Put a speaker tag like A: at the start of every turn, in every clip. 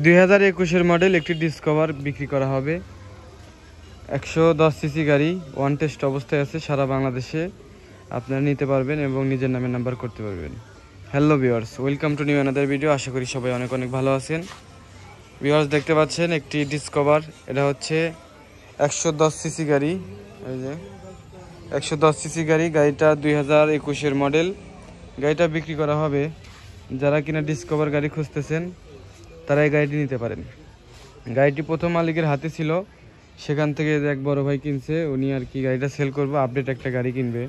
A: 2021-এর model একটি discover বিক্রি করা হবে। 110 সিসি গাড়ি, ওয়ান টেস্ট অবস্থায় আছে। সারা বাংলাদেশে আপনারা নিতে পারবেন এবং নিজের নামে নাম্বার করতে পারবেন। Hello viewers, welcome to new another video. আশা করি সবাই অনেক অনেক ভালো আছেন। ভিউয়ার্স, দেখতে পাচ্ছেন একটি ডিসকভার। এটা হচ্ছে 110 সিসি গাড়ি। এই যে 110 সিসি গাড়ি, গাড়িটা 2021-এর মডেল। গাড়িটা বিক্রি করা হবে। যারা কিনা ডিসকভার গাড়ি খুঁজতেছেন তারা এই গাড়িটি নিতে পারেন। গাড়িটি প্রথম মালিকের হাতে ছিল, সেখান থেকে এক বড় ভাই কিনছে। উনি আর কি গাড়িটা সেল করবে, আপডেট একটা গাড়ি কিনবে।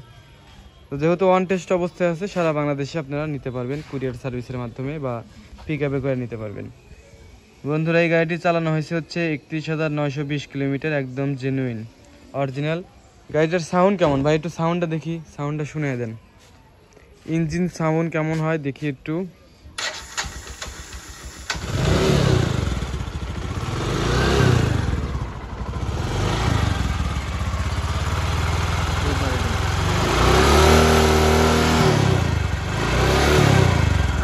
A: তো যেহেতু ওয়ান টেস্ট অবস্থায় আছে, সারা বাংলাদেশে আপনারা নিতে পারবেন কুরিয়ার সার্ভিসের মাধ্যমে বা পিক আপে করে নিতে পারবেন। বন্ধুরা, এই গাড়িটি চালানো হয়েছে হচ্ছে 31,920 কিলোমিটার, একদম জেনুইন অরিজিনাল। গাড়িটার সাউন্ড কেমন ভাই? একটু সাউন্ডটা দেখি, সাউন্ডটা শুনে দেন। ইঞ্জিন সাউন্ড কেমন হয় দেখি একটু।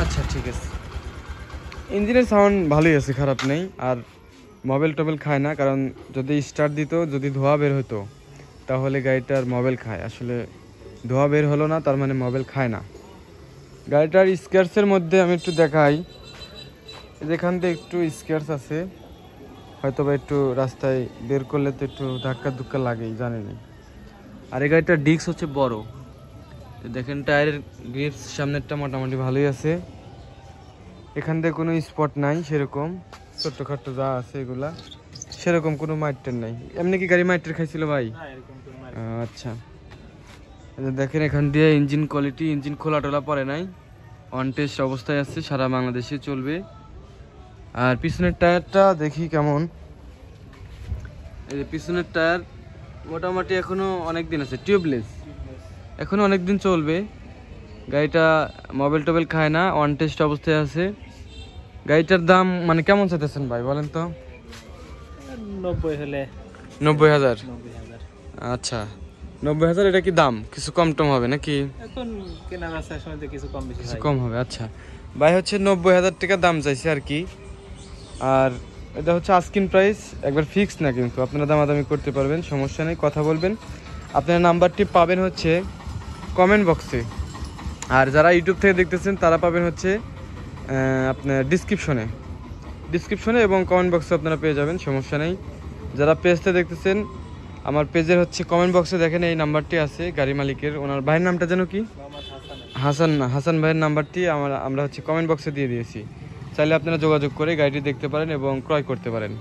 A: আচ্ছা, ঠিক আছে। ইঞ্জিনের সাউন্ড ভালোই আছে, খারাপ নেই। আর মোবাইল টোবেল খায় না, কারণ যদি স্টার্ট দিত, যদি ধোঁয়া বের হতো, তাহলে গাড়িটার মোবাইল খায়। আসলে ধোঁয়া বের হলো না, তার মানে মোবাইল খায় না। গাড়িটার স্ক্র্যাচের মধ্যে আমি একটু দেখাই। যেখান থেকে একটু স্ক্র্যাচ আছে, হয়তো বা একটু রাস্তায় বের করলে তো একটু ধাক্কা ধুক্কা লাগেই, জানেনি। আর এই গাড়িটার ডিস্ক হচ্ছে বড়। দেখেন টায়ারের গ্রিপস সামনেরটা মোটামুটি ভালোই আছে। এখান থেকে কোনো স্পট নাই, সেরকম ছোট্টখাট্টো যা আছে এগুলা, সেরকম কোনো মাইটের নাই। এমনি কি গাড়ি মাইটের খাইছিল ভাই? আচ্ছা, দেখেন এখান দিয়ে ইঞ্জিন কোয়ালিটি, ইঞ্জিন খোলা টোলা পরে নাই, অন টেস্ট অবস্থায় আছে, সারা বাংলাদেশে চলবে। আর পিছনের টায়ারটা দেখি কেমন। এই যে পিছনের টায়ার মোটামুটি এখনো অনেক দিন আছে, টিউবলেস, এখনো অনেক দিন চলবে। গাড়িটা মোবাইল টোবেল খায় না, অন টেস্ট অবস্থায় আছে। গাড়িটার দাম মানে কেমন চাইতেছেন ভাই বলেন তো? 90,000। আচ্ছা, 90,000। এটা কি দাম কিছু কম টম হবে নাকি?
B: এখন কেনা বেচার সময় তো কিছু কম বেশি
A: কিছু কম হবে। আচ্ছা ভাই, হচ্ছে 90,000 টাকা দাম চাইছে আর কি। আর এটা হচ্ছে আস্কিং প্রাইস, একবার ফিক্স না, কিন্তু আপনারা দামাদামি করতে পারবেন, সমস্যা নেই, কথা বলবেন। আপনার নাম্বারটি পাবেন হচ্ছে কমেন্ট বক্সে। আর যারা ইউটিউব থেকে দেখতেছেন তারা পাবেন হচ্ছে আপনার ডিসক্রিপশনে এবং কমেন্ট বক্সে আপনারা পেয়ে যাবেন, সমস্যা নেই। যারা পেজতে দেখতেছেন, আমার পেজের হচ্ছে কমেন্ট বক্সে দেখেন এই নাম্বারটি আছে গাড়ি মালিকের। ওনার ভাইয়ের নামটা যেন কি? হাসান ভাইয়ের নাম্বারটি আমরা হচ্ছে কমেন্ট বক্সে দিয়ে দিয়েছি। চাইলে আপনারা যোগাযোগ করে গাড়িটি দেখতে পারেন এবং ক্রয় করতে পারেন।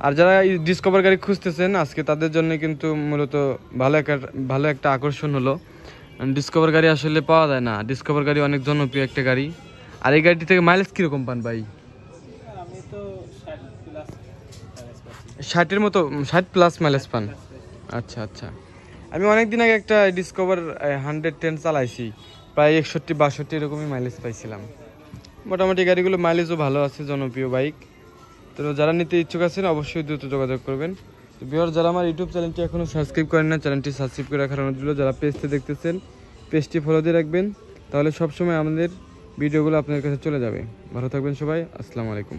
A: আর যারা ডিসকভার গাড়ি খুঁজতেছেন আজকে, তাদের জন্য কিন্তু মূলত ভালো একটা আকর্ষণ হলো। ডিসকভার গাড়ি আসলে পাওয়া যায় না। ডিসকভার গাড়ি অনেক জনপ্রিয় একটা গাড়ি। আর এই গাড়িটি থেকে মাইলেজ কীরকম পান ভাই?
B: আমি তো
A: 60-এর মতো, 60+ মাইলেজ পান। আচ্ছা আচ্ছা। আমি অনেক দিন আগে একটা ডিসকভার 110 চালাইছি, প্রায় 61-62 এরকমই মাইলেজ পাইছিলাম। মোটামুটি গাড়িগুলো মাইলেজও ভালো আছে, জনপ্রিয় বাইক। তো যারা নিতে ইচ্ছুক আছেন অবশ্যই দ্রুত যোগাযোগ করবেন। তো ভিউয়ার, যারা আমার ইউটিউব চ্যানেলটি এখনও সাবস্ক্রাইব করেন না, চ্যানেলটি সাবস্ক্রাইব করে রাখার অনুরোধ রইল। যারা পেজতে দেখতেছেন, পেজটি ফলো দিয়ে রাখবেন, তাহলে সবসময় আমাদের ভিডিওগুলো আপনার কাছে চলে যাবে। ভালো থাকবেন সবাই, আসসালামু আলাইকুম।